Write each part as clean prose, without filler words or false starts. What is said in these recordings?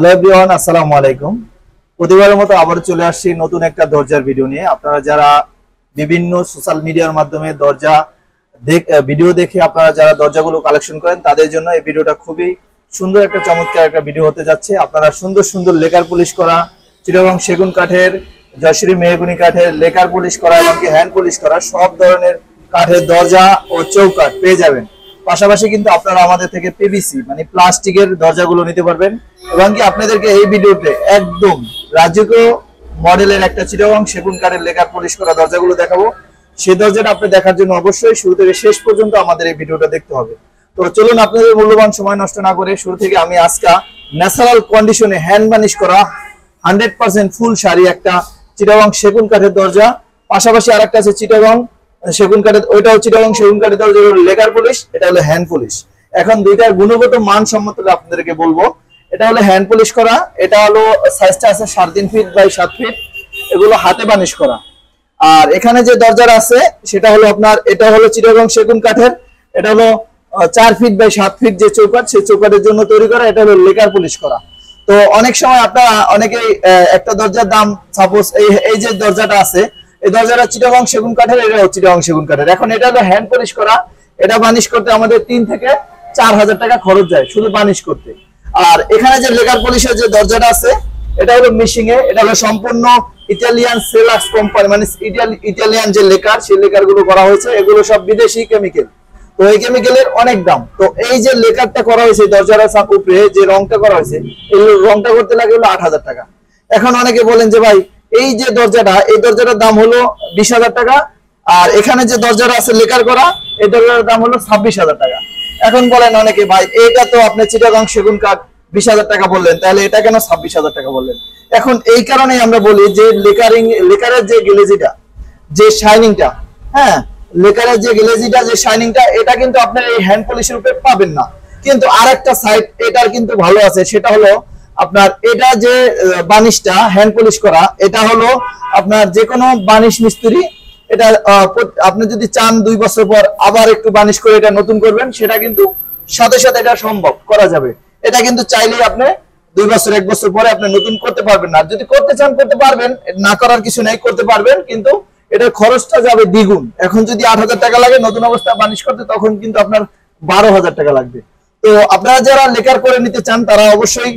Hello everyone, আসসালামু আলাইকুম। প্রতিবারের মতো আবারও চলে আসছি নতুন একটা দরজার ভিডিও নিয়ে। আপনারা যারা বিভিন্ন সোশ্যাল মিডিয়ার মাধ্যমে ভিডিও দেখে আপনারা যারা দরজাগুলো কালেকশন করেন তাদের জন্য এই ভিডিওটা খুবই সুন্দর একটা চমৎকার একটা ভিডিও হতে যাচ্ছে। আপনারা সুন্দর সুন্দর লেকার পলিশ করা চিটাগং সেগুন কাঠের, জয়শ্রী মেহগনি কাঠের লেকার পলিশ করা এমনকি হ্যান্ড পলিশ করা সব ধরনের কাঠের দরজা ও চৌকাঠ পেয়ে যাবেন। পাশাপাশি কিন্তু আপনারা আমাদের থেকে পিভিসি মানে প্লাস্টিকের দরজাগুলো নিতে পারবেন এবং কি আপনাদেরকে এই ভিডিওতে একদম রাজকীয় মডেলের একটা চিটাগং সেগুন কাঠের লেকার পলিশ করা দরজাগুলো দেখাবো। সেই দরজাটা আপনি দেখার জন্য অবশ্যই শুরু থেকে শেষ পর্যন্ত আমাদের এই ভিডিওটা দেখতে হবে। তো চলুন আপনাদের মূল্যবান সময় নষ্ট না করে শুরু থেকে আমি আজকে ন্যাচারাল কন্ডিশনে হ্যান্ড বানিশ করা 100% ফুল শাড়ি একটা চিটাগং সেগুন কাঠের দরজা, পাশাপাশি আরেকটা আছে চিটাগং সেগুন কাঠের, ওইটাও চিটাগং সেগুন কাঠের দরজা লেকার পলিশ, এটা হলো হ্যান্ড পলিশ। এখন দুইটার গুণগত মান সম্মত আপনাদেরকে বলবো। এটা হলো হ্যান্ড পলিশ করা, এটা হলো সাইজটা আছে 3.5 ফিট বাই 7 ফিট, এগুলো হাতে বানিশ করা। আর এখানে যে দরজাটা আছে সেটা হলো আপনার, এটা হলো চিটাগং সেগুন কাঠের, এটা হলো 4 ফিট বাই 7 ফিট যে চৌকাঠ, সেই চৌকাঠের জন্য তৈরি করা, এটা হলো লেকার পলিশ করা। তো অনেক সময় আপনারা অনেকেই একটা দরজার দাম, সাপোজ এই যে দরজাটা আছে এই দরজাটা চিটাগং সেগুন কাঠের, এটা হচ্ছে চিটাগং সেগুন কাঠের। এখন এটা হলো হ্যান্ড পলিশ করা, এটা বানিশ করতে আমাদের 3 থেকে 4,000 টাকা খরচ যায় শুধু বানিশ করতে। আর এখানে যে লেকার পলিশের যে দরজাটা আছে এটা হলো মিশিং এ, এটা হলো সম্পূর্ণ ইটালিয়ান সেলাক্স কোম্পানি মানে ইটালিয়ান যে লেকার, সেই লেকার গুলো করা হয়েছে, এগুলো সব বিদেশি কেমিক্যাল। তো এই কেমিক্যালের অনেক দাম। তো এই যে লেকারটা করা হয়েছে দরজার উপরে যে রংটা করা হয়েছে, এই রংটা করতে লাগে হলো 8,000 টাকা। এখন অনেকে বলেন যে ভাই এই যে দরজাটা, এই দরজাটার দাম হলো 20,000 টাকা, আর এখানে যে দরজাটা আছে লেকার করা এই দরজাটার দাম হলো 26,000 টাকা। এখন বলেন অনেকে ভাই এটা তো আপনি চিটাগং সেগুন কাঠ 20,000 টাকা বললেন, তাহলে এটা কেন 26,000 টাকা বললেন? এখন এই কারণেই আমরা বলি যে লেকারের যে গ্লেজিটা, যে শাইনিংটা, হ্যাঁ লেকারের যে গ্লেজিটা, যে শাইনিংটা, এটা কিন্তু আপনার এই হ্যান্ড পলিশের উপরে পাবেন না। কিন্তু আরেকটা সাইড এটার কিন্তু ভালো আছে, সেটা হলো আপনার এটা যে বানিশটা হ্যান্ড পলিশ করা, এটা হলো আপনার যে কোনো বানিশ মিস্ত্রি এটা আপনি যদি চান 2 বছর পর আবার একটু বানিশ করে এটা নতুন করবেন, সেটা কিন্তু সাথে সাথে এটা সম্ভব করা যাবে। এটা কিন্তু চাইলেই আপনি 2 বছর 1 বছর পরে আপনি নতুন করতে পারবেন না। যদি করতে চান করতে পারবেন, না করার কিছু নেই, করতে পারবেন, কিন্তু এটার খরচটা যাবে দ্বিগুণ। এখন যদি 8,000 টাকা লাগে নতুন অবস্থা বানিশ করতে, তখন কিন্তু আপনার 12,000 টাকা লাগবে। তো আপনারা যারা লেকার করে নিতে চান তারা অবশ্যই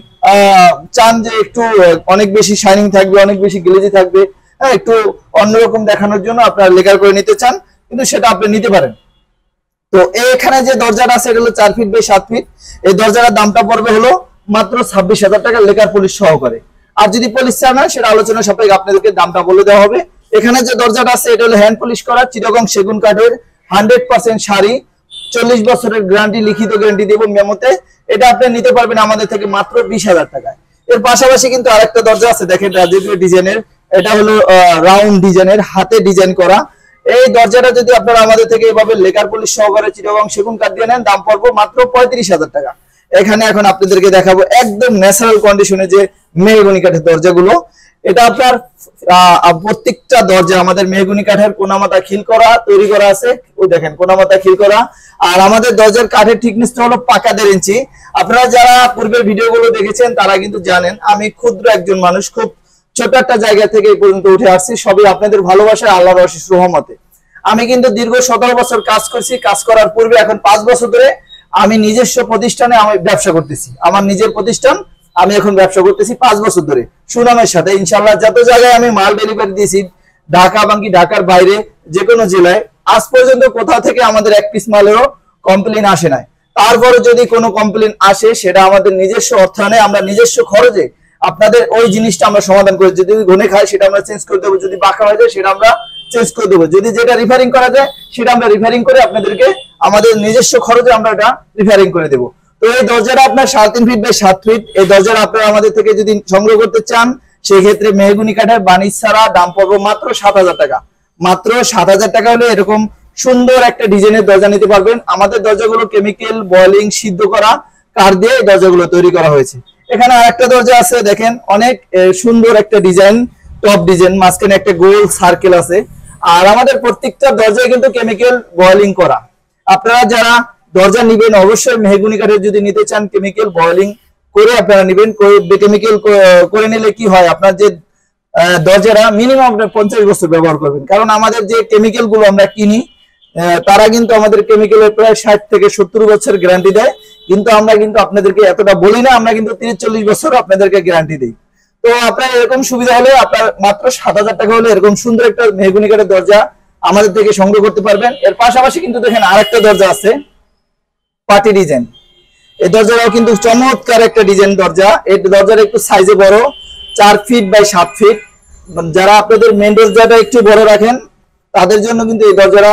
চান যে একটু অনেক বেশি শাইনিং থাকবে, অনেক বেশি গ্লেজি থাকবে, হ্যাঁ একটু অন্যরকম দেখানোর জন্য আপনারা লেকার করে নিতে চান, কিন্তু সেটা আপনি নিতে পারেন। তো এখানে যে দরজাটা আছে এটা হলো 4 ফিট বাই 7 ফিট, এই দরজাটার দামটা পড়বে হলো মাত্র 26,000 টাকা লেকার পলিশ সহকারে। আর যদি পলিশ চান না, সেটা আলোচনা সাপেক্ষে আপনাদেরকে দামটা বলে দেওয়া হবে। এখানে যে দরজাটা আছে এটা হলো হ্যান্ড পলিশ করা চিটাগং সেগুন কাঠের 100% শাড়ি, 40 বছরের গ্যারান্টি, লিখিত গ্যারান্টি দেব মেমোতে। এটা আপনি নিতে পারবেন আমাদের থেকে মাত্র 20,000 টাকায়। এর পাশাপাশি কিন্তু আরেকটা দরজা আছে, দেখেন রাজকীয় ডিজাইনের, এটা হলো রাউন্ড ডিজাইনের, হাতে ডিজাইন করা। এই দরজাটা যদি আপনারা আমাদের থেকে এভাবে লেকার পলিশ সহকারে চিটাগং সেগুন কাঠ দিয়ে নেন, দাম পড়বে মাত্র 35,000 টাকা। এখানে এখন আপনাদেরকে দেখাবো একদম ন্যাচারাল কন্ডিশনে যে মেহগনি কাঠের দরজাগুলো। এটা আপনার প্রত্যেকটা দরজা আমাদের মেহগনি কাঠের কোনামাথা খিল করা তৈরি করা আছে, ওই দেখেন কোনামাথা খিল করা। আর আমাদের দরজার কাঠের থিকনেসটা হলো পাকা 1.5 ইঞ্চি। আপনারা যারা পূর্বের ভিডিওগুলো দেখেছেন তারা কিন্তু জানেন আমি ক্ষুদ্র একজন মানুষ, খুব ছোট একটা জায়গা থেকে এই পর্যন্ত উঠে আসছি, সবই আপনাদের ভালোবাসায়, আল্লাহর অশেষ রহমতে। আমি কিন্তু দীর্ঘ 17 বছর কাজ করছি। কাজ করার পূর্বে এখন 5 বছর ধরে আমি নিজস্ব প্রতিষ্ঠানে আমি ব্যবসা করতেছি, আমার নিজের প্রতিষ্ঠান, আমি এখন ব্যবসা করতেছি 5 বছর ধরে সুনামের সাথে। ইনশাআল্লাহ যত জায়গায় আমি মাল ডেলিভারি দিয়েছি, ঢাকা বাকি ঢাকার বাইরে যে কোনো জেলায়, আজ পর্যন্ত কোথাও থেকে আমাদের এক পিস মালেরও কমপ্লেন আসে নাই। তারপরে যদি কোনো কমপ্লেন আসে, সেটা আমাদের নিজস্ব অর্থায়নে, আমরা নিজস্ব খরচে আপনাদের ওই জিনিসটা আমরা সমাধান করি। যদি ঘনে খায় সেটা আমরা চেঞ্জ করে দেবো, যদি বাঁকা হয়ে যায় সেটা আমরা চেঞ্জ করে দেবো, যদি যেটা রিপেয়ারিং করা যায় সেটা আমরা রিপেয়ারিং করে আপনাদেরকে আমাদের নিজস্ব খরচে আমরা এটা রিপেয়ারিং করে দেবো। তো এই দরজাটা আপনার 3.5 ফিট বাই 7 ফিট, এই দরজাটা আপনারা আমাদের থেকে যদি সংগ্রহ করতে চান, সেই ক্ষেত্রে মেহগনি কাঠের বানিশ ছাড়া দাম পড়বে মাত্র 7,000 টাকা। মাত্র 7,000 টাকা হলে এরকম সুন্দর একটা ডিজাইনের দরজা নিতে পারবেন। আমাদের দরজাগুলো কেমিক্যাল বয়েলিং সিদ্ধ করা কাঠ দিয়ে এই দরজাগুলো তৈরি করা হয়েছে। এখানে আরেকটা দরজা আছে, দেখেন অনেক সুন্দর একটা ডিজাইন, টপ ডিজাইন, মাঝখানে একটা গোল সার্কেল আছে। আর আমাদের প্রত্যেকটা দরজায় কিন্তু কেমিক্যাল বয়েলিং করা। আপনারা যারা দরজা নিবেন অবশ্যই মেহগনি কাঠের যদি নিতে চান কেমিক্যাল বয়েলিং করে আপনারা নেবেন। কেমিক্যাল করে নিলে কি হয়, আপনার যে দরজারা মিনিমাম আপনার 50 বছর ব্যবহার করবেন। কারণ আমাদের যে কেমিক্যাল গুলো আমরা কিনি তারা কিন্তু আমাদের কেমিক্যালের প্রায় 60 থেকে 70 বছর গ্যারান্টি দেয়, কিন্তু আমরা কিন্তু আপনাদেরকে এতটা বলি না, আমরা কিন্তু 30-40 বছর আপনাদেরকে গ্যারান্টি দিই। তো আপনার এরকম সুবিধা হলে আপনার মাত্র 7,000 টাকা হলে এরকম সুন্দর একটা মেহগনি কাঠের দরজা আমাদের থেকে সংগ্রহ করতে পারবেন। এর পাশাপাশি কিন্তু দেখেন আরেকটা দরজা আছে, পার্টি ডিজাইন। এই দরজাটাও কিন্তু চমৎকার একটা ডিজাইন দরজা। এই দরজাটা একটু সাইজে বড়, 4 ফিট বাই 7 ফিট। যারা আপনাদের মেইন দরজাটা একটু বড় রাখেন তাদের জন্য কিন্তু এই দরজাটা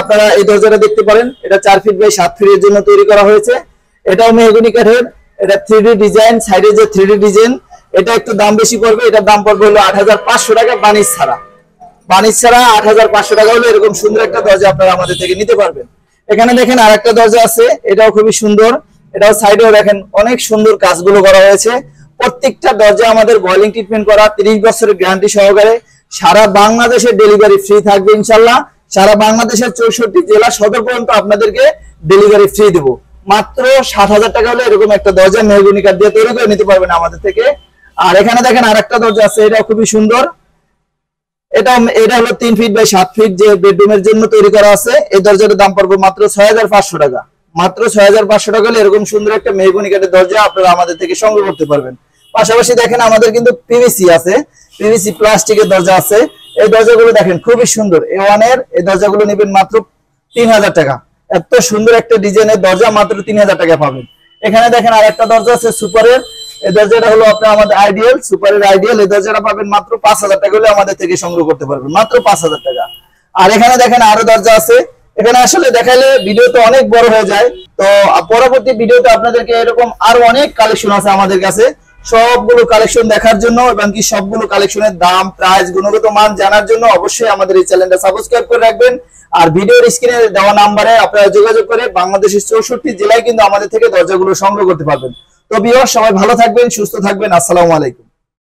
আপনারা এই দরজাটা দেখতে পারেন। এটা 4 ফিট বাই 7 ফিটের জন্য তৈরি করা হয়েছে। এটাও মেহগনি কাঠের, এটা 3D ডিজাইন, সাইডে যে 3D ডিজাইন, এটা একটু দাম বেশি পড়বে। এটার দাম পড়বে হলো 8,500 টাকা বানিশ ছাড়া। বানিশ ছাড়া 8,500 টাকা হলে এরকম সুন্দর একটা দরজা আপনারা আমাদের থেকে নিতে পারবেন। এখানে দেখেন আরেকটা দরজা আছে, এটাও খুবই সুন্দর। এটাও সাইডেও দেখেন অনেক সুন্দর কাজগুলো করা হয়েছে। প্রত্যেকটা দরজা আমাদের বয়লিং ট্রিটমেন্ট করা, 30 বছরের গ্যারান্টি সহকারে। সারা বাংলাদেশে ডেলিভারি ফ্রি থাকবে ইনশাল্লাহ। সারা বাংলাদেশের 64 জেলা সদর পর্যন্ত আপনাদেরকে ডেলিভারি ফ্রি দেব। মাত্র 7,000 টাকা হলে এরকম একটা দরজা মেহগনি কাঠ দিয়ে তৈরি করে নিতে পারবেন আমাদের থেকে। আর এখানে দেখেন আরেকটা দরজা আছে, এটা খুবই সুন্দর। এটা হলো 3 ফিট বাই 7 ফিট, যে বেডরুমের জন্য তৈরি করা আছে। এই দরজাটার দাম পড়বে মাত্র 6,500 টাকা। মাত্র 6,500 টাকা হলে এরকম সুন্দর একটা মেহগনি কাঠের দরজা আপনারা আমাদের থেকে সংগ্রহ করতে পারবেন। পাশাপাশি দেখেন আমাদের কিন্তু পিভিসি আছে, পিভিসি প্লাস্টিকের দরজা আছে। এই দরজাগুলো দেখেন খুবই সুন্দর, A1 এর। এই দরজাগুলো নেবেন মাত্র 3,000 টাকা। এত সুন্দর একটা ডিজাইনের দরজা মাত্র 3,000 টাকা পাবেন। এখানে দেখেন আরেকটা দরজা আছে সুপারের। এই দরজাটা হলো আপনার আমাদের আইডিয়াল, সুপারের আইডিয়াল। এই দরজাটা পাবেন মাত্র 5,000 টাকা হলে আমাদের থেকে সংগ্রহ করতে পারবেন, মাত্র 5,000 টাকা। আর এখানে দেখেন আরো দরজা আছে। এখানে আসলে দেখাইলে ভিডিও তো অনেক বড় হয়ে যায়, তো পরবর্তী ভিডিওতে আপনাদেরকে এরকম আরো অনেক কালেকশন আছে আমাদের কাছে। সবগুলো কালেকশন দেখার জন্য এবং কি সবগুলো কালেকশনের দাম, প্রাইস, গুণগত মান জানার জন্য অবশ্যই আমাদের এই চ্যানেলটা সাবস্ক্রাইব করে রাখবেন। আর ভিডিওর স্ক্রিনে দেওয়া নাম্বারে আপনারা যোগাযোগ করে বাংলাদেশের 64 জেলায় কিন্তু আমাদের থেকে দরজাগুলো সংগ্রহ করতে পারবেন। তো ভিউয়ার্স, সবাই ভালো থাকবেন, সুস্থ থাকবেন। আসসালামু আলাইকুম।